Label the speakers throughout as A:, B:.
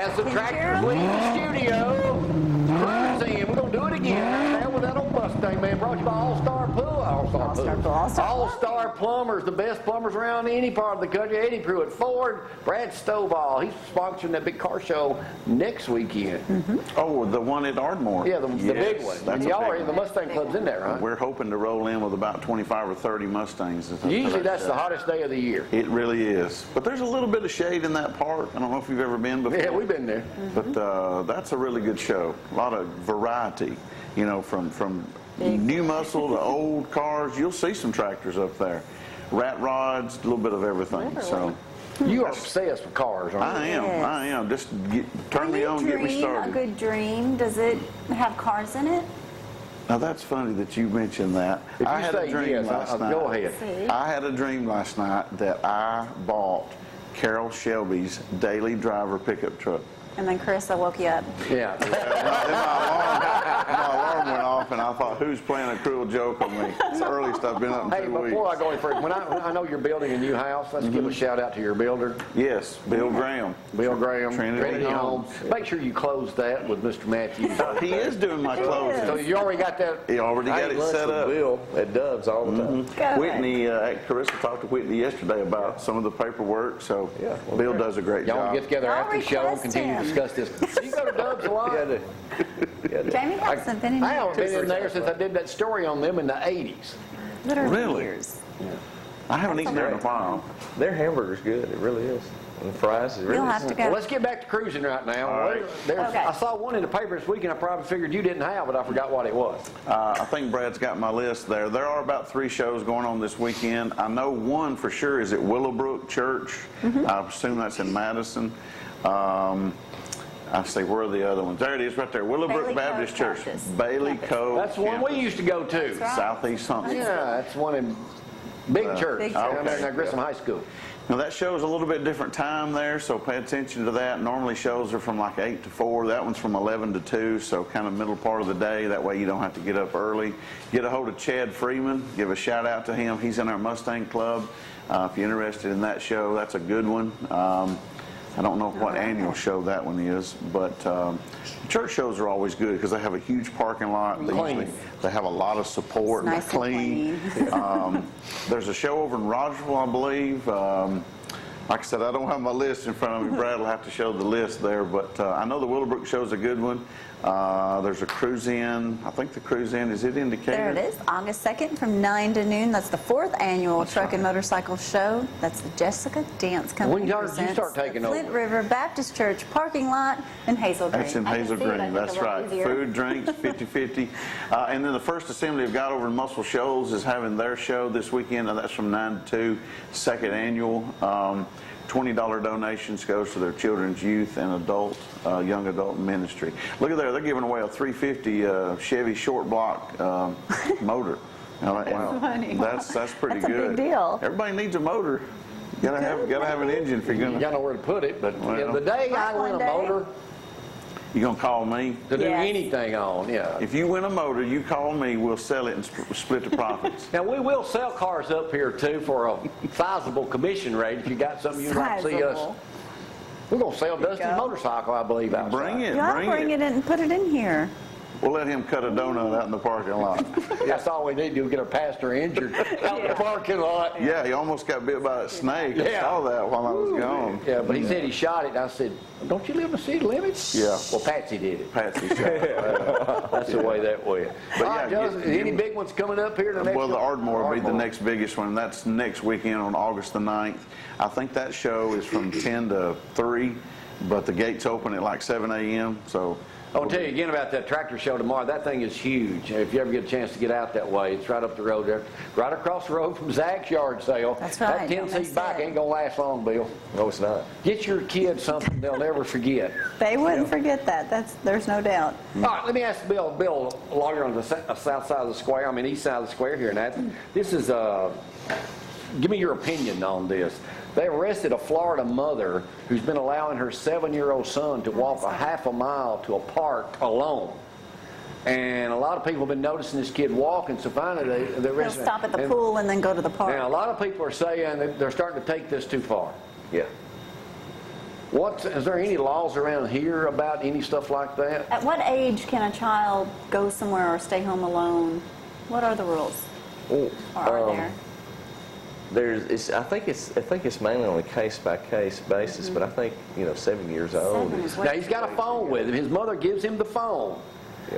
A: As the tractors leave the studio, cruising. We're going to do it again right now with that old Mustang, man. Brought to you by All-Star Plumbers, the best plumbers around any part of the country. Eddie Pruitt, Ford, Brad Stovall. He's sponsoring that big car show next weekend.
B: Oh, the one at Ardmore.
A: Yeah, the big one. Y'all are in the Mustang Club's in there, right?
B: We're hoping to roll in with about 25 or 30 Mustangs.
A: Usually that's the hottest day of the year.
B: It really is. But there's a little bit of shade in that park. I don't know if you've ever been before.
A: Yeah, we've been there.
B: But that's a really good show. A lot of variety, you know, from new muscle to old cars. You'll see some tractors up there. Rat rods, a little bit of everything. So
A: you are obsessed with cars, aren't you?
B: I am. Just turn me on, get me started.
C: A good dream, does it have cars in it?
B: Now that's funny that you mentioned that.
A: If
B: I
A: you
B: had
A: say
B: a dream
A: yes,
B: last night.
A: go ahead.
B: I had a dream last night that I bought Carol Shelby's daily driver pickup truck.
C: And then Chris, I woke you up.
A: Yeah.
B: Then my alarm went off, and I thought, who's playing a cruel joke on me? It's the earliest I've been up in 2 weeks.
A: Before I go any further, when I know you're building a new house, let's give a shout out to your builder.
B: Yes, Bill Graham.
A: Bill Graham,
B: Trinity
A: Homes. Make sure you close that with Mr. Mathews.
B: He is doing my closing.
A: So you already got that?
B: He already got it set up.
D: Bill at Dove's all the time.
B: Whitney, Carissa talked to Whitney yesterday about some of the paperwork, so Bill does a great
A: Y'all
B: job.
A: want to get together after the show and continue to discuss this. You go to Dove's a lot?
C: Jamie hasn't been in
A: I
C: here.
A: haven't been in there since I did that story on them in the 80s.
C: Literally
B: Really?
C: years.
B: I haven't eaten there in a while.
D: Their hamburger's good. It really is. And the fries is really
C: You'll have to go.
A: Well, let's get back to cruising right now.
B: All right.
A: I saw one in the paper this week, and I probably figured you didn't have, but I forgot what it was.
B: I think Brad's got my list there. There are about 3 shows going on this weekend. I know one for sure is at Willowbrook Church. I assume that's in Madison. I say, where are the other ones? There it is right there. Willowbrook
C: Bailey
B: Baptist
C: Cove
B: Church.
C: Baptist.
B: Bailey Cove
A: That's the one we used to go to.
C: right.
B: Southeast something.
A: Yeah, that's one in Big Church
C: Big
A: down there
B: Church.
A: in Grissom High School.
B: Now that show is a little bit different time there, so pay attention to that. Normally shows are from like 8 to 4. That one's from 11 to 2, so kind of middle part of the day. That way you don't have to get up early. Get a hold of Chad Freeman. Give a shout out to him. He's in our Mustang Club. If you're interested in that show, that's a good one. I don't know what annual show that one is, but church shows are always good because they have a huge parking lot. They have a lot of support.
C: It's nice
B: They're clean. There's a show over in Rogersville, I believe. Like I said, I don't have my list in front of me. Brad will have to show the list there, but I know the Willowbrook show is a good one. There's a cruise in. I think the cruise in, is it in Decatur?
C: There it is, August 2nd from 9 to noon. That's the 4th annual Truck and Motorcycle Show. That's the Jessica Dance Company.
A: When did you
C: presents
A: start taking
C: the
A: over?
C: Flint River Baptist Church parking lot in Hazel Green.
B: That's in
C: I can
B: Hazel
C: see it. I
B: Green,
C: think
B: that's
C: a lot
B: right.
C: easier.
B: Food, drinks, 50-50. And then the First Assembly of God over in Muscle Shoals is having their show this weekend, and that's from 9 to 2, 2nd annual. $20 donations goes to their children's, youth, and adult, young adult ministry. Look at there, they're giving away a 350 Chevy short block motor. Now,
C: funny.
B: That's pretty
C: That's a
B: good.
C: big deal.
B: Everybody needs a motor. You gotta have an engine if you're
A: You
B: gonna.
A: got to know where to put it, but
B: Well.
A: the day I
C: One
A: win a
C: day.
A: motor
B: You gonna call me?
A: to do
C: Yes.
A: anything on, yeah.
B: If you win a motor, you call me. We'll sell it and split the profits.
A: Now, we will sell cars up here, too, for a sizable commission rate. If you got something you'd like to see us.
C: Sizable.
A: We're going to sell Dusty's
C: go.
A: motorcycle, I believe, outside.
B: Bring it.
C: You ought to
B: Bring
C: bring
B: it.
C: it in and put it in here.
B: We'll let him cut a donut out in the parking lot.
A: That's all we need to do, get our pastor injured out in the parking lot.
B: Yeah, he almost got bit by a snake. I
A: Yeah.
B: saw that while I was gone.
A: Yeah, but he said he shot it, and I said, don't you live in the city limits?
B: Yeah.
A: Well, Patsy did it.
B: Patsy shot it.
A: That's the way that went.
B: But
A: All right,
B: yeah,
A: Joseph, any big ones coming up here the next
B: Well, the
A: one?
B: Ardmore will be the next biggest one. That's next weekend on August the 9th. I think that show is from 10 to 3, but the gates open at like 7 a.m. So
A: I'll tell you again about that tractor show tomorrow. That thing is huge. If you ever get a chance to get out that way, it's right up the road there, right across the road from Zach's yard sale.
C: That's right.
A: That
C: Don't
A: 10-seat
C: miss
A: bike
C: it.
A: ain't gonna last long, Bill.
D: No, it's not.
A: Get your kids something they'll never forget.
C: They wouldn't forget that. There's no doubt.
A: All right, let me ask Bill. Bill, a lawyer on the south side of the square. I mean, east side of the square here in Athens. This is give me your opinion on this. They arrested a Florida mother who's been allowing her 7-year-old son to walk a half a mile to a park alone. And a lot of people have been noticing this kid walking, so finally
C: They'll stop at the pool and then go to the park.
A: Now, a lot of people are saying that they're starting to take this too far.
D: Yeah.
A: Is there any laws around here about any stuff like that?
C: At what age can a child go somewhere or stay home alone? What are the rules?
D: Well,
C: Or are there?
D: I think it's mainly on a case-by-case basis, but I think, 7 years old.
C: 7 is
A: Now,
C: what-
A: he's got a phone with him. His mother gives him the phone.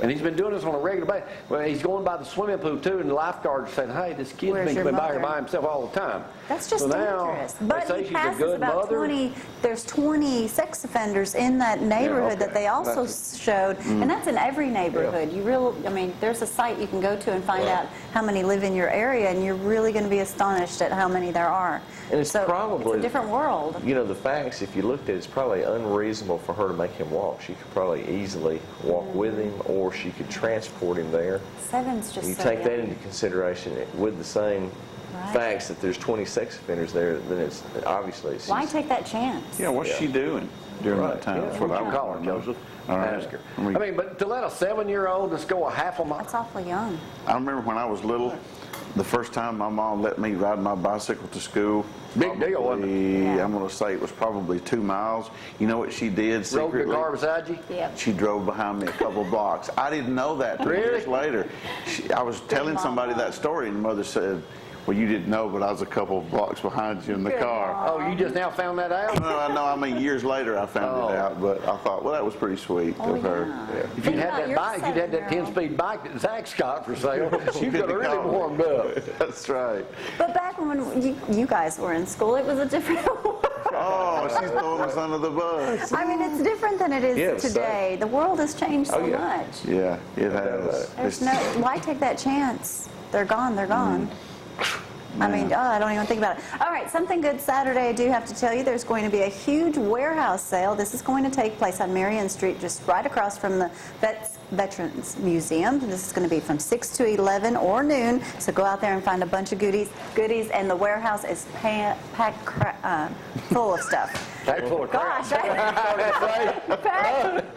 A: And he's been doing this on a regular basis. Well, he's going by the swimming pool, too, and the lifeguards are saying, hey, this kid's
C: Where's
A: been
C: your
A: coming by
C: mother?
A: here by himself all the time.
C: That's just
A: so now,
C: dangerous.
A: They
C: But
A: say
C: he
A: she's a
C: passes
A: good
C: about
A: mother.
C: 20, there's 20 sex offenders in that neighborhood that
A: okay.
C: they also showed, and that's in every neighborhood. There's a site you can go to and find out how many live in your area, and you're really going to be astonished at how many there are.
D: And it's
C: so
D: probably-
C: it's a different world.
D: The facts, if you looked at it, it's probably unreasonable for her to make him walk. She could probably easily walk with him, or she could transport him there.
C: 7's just
D: You
C: so
D: take that
C: young.
D: into consideration with the same
C: Right.
D: facts that there's 20 sex offenders there, then it's obviously
C: Why
D: she's-
C: take that chance?
B: Yeah, what's she doing during
D: Right,
B: that time?
D: yeah.
B: That's what I
A: I'll
B: would
A: call her, Joseph.
B: All right.
A: Ask her.
B: I mean-
A: I mean, but to let a 7-year-old just go a half a mile.
C: That's awfully young.
B: I remember when I was little, the first time my mom let me ride my bicycle to school.
A: Big deal, wasn't it?
B: probably,
C: Yeah.
B: I'm going to say it was probably 2 miles. You know what she did
A: Rode
B: secretly?
A: the car beside you?
C: Yep.
B: She drove behind me a couple blocks. I didn't know that till
A: Really?
B: years later. I was telling
C: mom.
B: somebody that story, and mother said, well, you didn't know, but I was a couple of blocks behind you in the
C: Good
B: car.
C: mom.
A: Oh, you just now found that out?
B: No, I mean, years later I found it
A: Oh.
B: out, but I thought, well, that was pretty sweet
C: Oh,
B: of her.
C: yeah.
A: If you'd
C: Think
A: had
C: about
A: that
C: your
A: bike, if you'd had that
C: 7-year-old.
A: 10-speed bike that Zach's got for sale, you could have really
B: called me.
A: warmed up.
B: That's right.
C: But back when you guys were in school, it was a different world.
B: Oh, she's throwing us under the bus.
C: I mean, it's different than it is
D: Yeah,
C: today. The world has changed so
D: yeah.
C: much.
B: Yeah, it has.
C: There's no, why take that chance? They're gone, they're gone. I mean, I don't even think about it. All right, something good Saturday I do have to tell you. There's going to be a huge warehouse sale. This is going to take place on Marion Street, just right across from the Veterans Museum. This is going to be from 6 to 11 or noon. So go out there and find a bunch of goodies. And the warehouse is packed full of stuff.
A: Packed full of crap.
C: Gosh,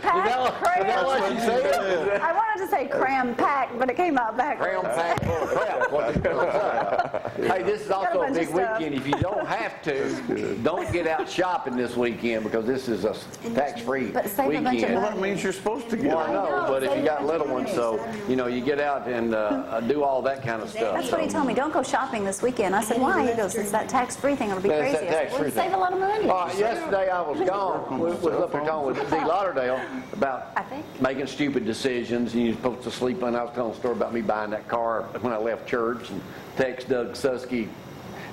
C: packed
A: what she said?
C: I wanted to say cram-packed, but it came out backwards.
A: Cram packed full of crap. What you gonna say? Hey, this is
C: Got a
A: also a
C: bunch of
A: big
C: stuff.
A: weekend. If you don't have to, don't get out shopping this weekend because this is a tax-free
C: But save a bunch of
A: weekend.
B: Well,
C: money.
B: that means you're supposed to get
A: Well, I
B: it.
A: know, but if you got little ones, so, you get out and do all that kind of stuff.
C: That's what he told me. Don't go shopping this weekend. I said, why? He goes, it's that tax-free thing. It'll be
A: That's
C: crazy.
A: that
C: I said, well,
A: tax-free
C: save
A: thing.
C: a lot of money.
A: Yesterday I was gone, was up there talking with Dee Lauderdale about
C: I think.
A: making stupid decisions, and you're supposed to sleep on. I was telling a story about me buying that car when I left church, and text Doug Susky,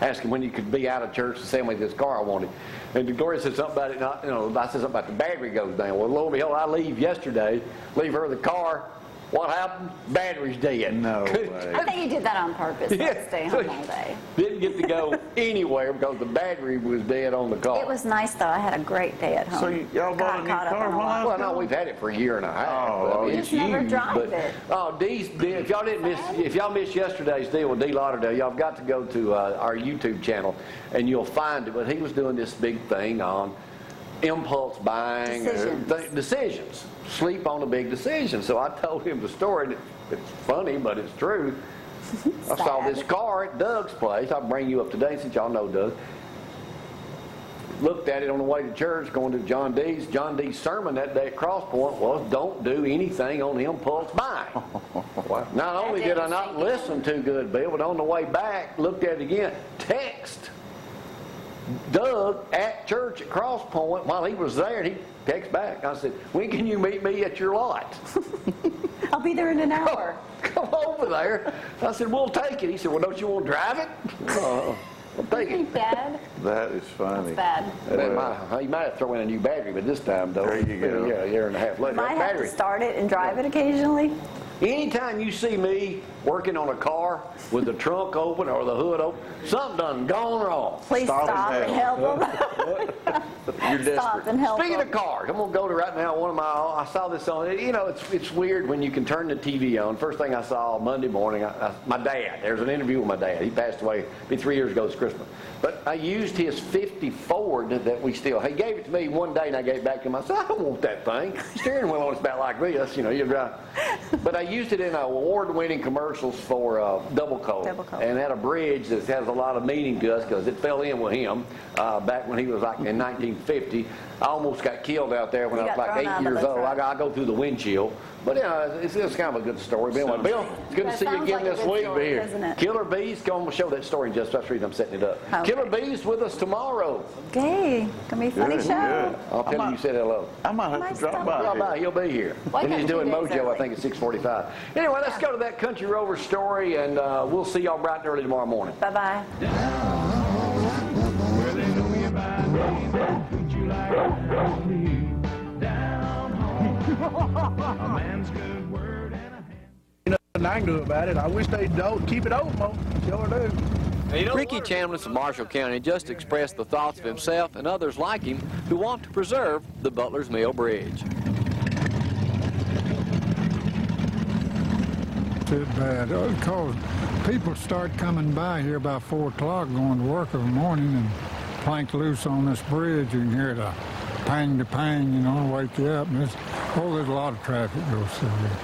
A: asking when you could be out of church and send me this car I wanted. And Gloria said something about it, I said something about the battery goes down. Well, lo and behold, I leave yesterday, leave her the car. What happened? Battery's dead.
B: No way.
C: I think he did that on purpose. So
A: Yeah.
C: to stay home all day.
A: Didn't get to go anywhere because the battery was dead on the car.
C: It was nice, though. I had a great day at home.
B: So y'all bought a new
C: caught up
B: car
C: on a
B: while I
C: lot.
A: Well, no, we've had it for a year and a half.
B: Oh,
A: but I mean,
B: you
A: it's
C: just never
A: used,
C: drive
A: but,
C: it.
A: Oh, if y'all missed yesterday's deal with Dee Lauderdale, y'all have got to go to our YouTube channel and you'll find it. But he was doing this big thing on impulse buying, decisions. Sleep on a big decision. So I told him the story. And it's funny, but it's true. I saw
C: Sad.
A: this car at Doug's place. I'll bring you up to date since y'all know Doug. Looked at it on the way to church, going to John D's. John D's sermon that day at Cross Point was, don't do anything on impulse buying. Not only did I not listen too good, Bill, but on the way back, looked at it again, text Doug at church at Cross Point while he was there, and he texted back. I said, when can you meet me at your lot?
C: I'll be there in an hour.
A: Come over there. I said, we'll take it. He said, well, don't you want to drive it? I'll take it.
C: Bad.
B: That is funny.
C: Bad.
A: You might have to throw in a new battery, but this time, though,
B: There you go.
A: yeah, a year and a half later.
C: Might
A: That
C: have
A: battery.
C: to start it and drive it occasionally.
A: Anytime you see me working on a car with the trunk open or the hood open, something done gone wrong.
C: Please
B: Stop
C: stop
B: and
C: and help them.
D: You're
C: Stop
D: desperate.
C: and help
A: Speaking
C: them.
A: of cars, I'm gonna go to right now. I saw this on. It's weird when you can turn the TV on. First thing I saw Monday morning, my dad. There's an interview with my dad. He passed away 3 years ago this Christmas. But I used his '50 Ford that we still. He gave it to me one day, and I gave it back to him. I said, I don't want that thing. Steering wheel on it's about like this, you drive. But I used it in award-winning commercials for Double Coat, and had a bridge that has a lot of meaning to us because it fell in with him back when he was like in 1950. 50. I almost got killed out there when
C: You
A: I was
C: got
A: like
C: thrown out
A: 8
C: of
A: years
C: the
A: old.
C: truck.
A: I go through the windshield. But yeah, it's kind of a good story. But anyway, Bill, it's good to
C: That
A: see you
C: sounds
A: again
C: like a
A: this
C: good
A: week.
C: story,
A: Be here.
C: doesn't it?
A: Killer Bees, come on, we'll show that story in just that's the reason I'm setting it up.
C: Okay.
A: Killer Bees with us tomorrow.
C: Okay, gonna be a funny
B: Good,
C: show.
B: good.
A: I'll tell him you said hello.
B: I might have
C: Might
B: to drop
C: stop
B: by.
A: Drop
B: here.
A: by, he'll be here.
C: Why
A: And he's
C: not
A: doing
C: 2 days
A: Mojo, I
C: early?
A: think, at 6:45. Anyway, let's go to that Country Rover story, and we'll see y'all bright and early tomorrow morning.
C: Bye-bye.
E: Well, they know you by name, they'll treat you like me. Down home, a man's good word and a hand.
F: Nothing I can do about it. I wish they'd keep it open more. Sure do.
A: Ricky Chambliss of Marshall County just expressed the thoughts of himself and others like him who want to preserve the Butler's Mill Bridge.
G: Too bad, because people start coming by here about 4 o'clock going to work in the morning and plank loose on this bridge. You can hear the pang to pang, you know, wake you up. And there's a lot of traffic goes through here.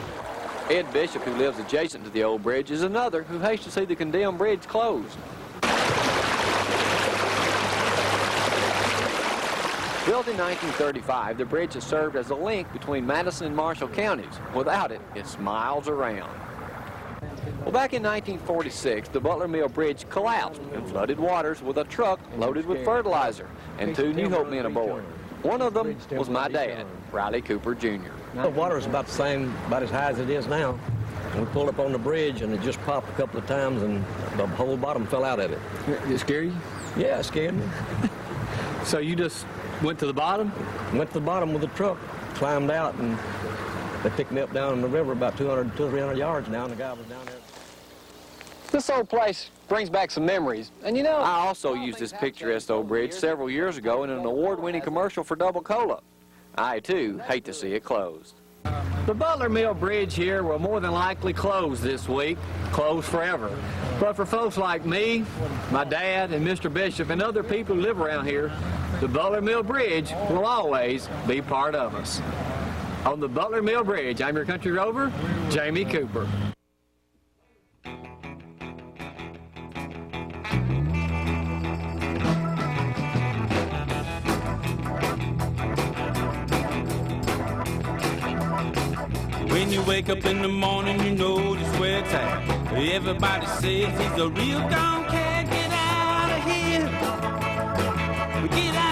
A: Ed Bishop, who lives adjacent to the old bridge, is another who hates to see the condemned bridge closed. Built in 1935, the bridge has served as a link between Madison and Marshall counties. Without it, it's miles around. Well, back in 1946, the Butler Mill Bridge collapsed and flooded waters with a truck loaded with fertilizer and 2 New Hope men aboard. One of them was my dad, Riley Cooper Jr.
H: The water is about the same, about as high as it is now. We pulled up on the bridge and it just popped a couple of times and the whole bottom fell out of it.
I: Did it scare you?
H: Yeah, it scared me.
I: So you just went to the bottom?
H: Went to the bottom with the truck, climbed out, and they picked me up down in the river about 200 or 300 yards now, and the guy was down there.
I: This old place brings back some memories. And you know,
A: I also used this picturesque old bridge several years ago in an award-winning commercial for Double Cola. I, too, hate to see it closed.
I: the Butler Mill Bridge here will more than likely close this week, close forever. But for folks like me, my dad, and Mr. Bishop, and other people who live around here, the Butler Mill Bridge will always be part of us. On the Butler Mill Bridge, I'm your country rover, Jamie Cooper.
E: When you wake up in the morning, you know just where it's at. Everybody says he's a real don't care. Get out of here. Get out.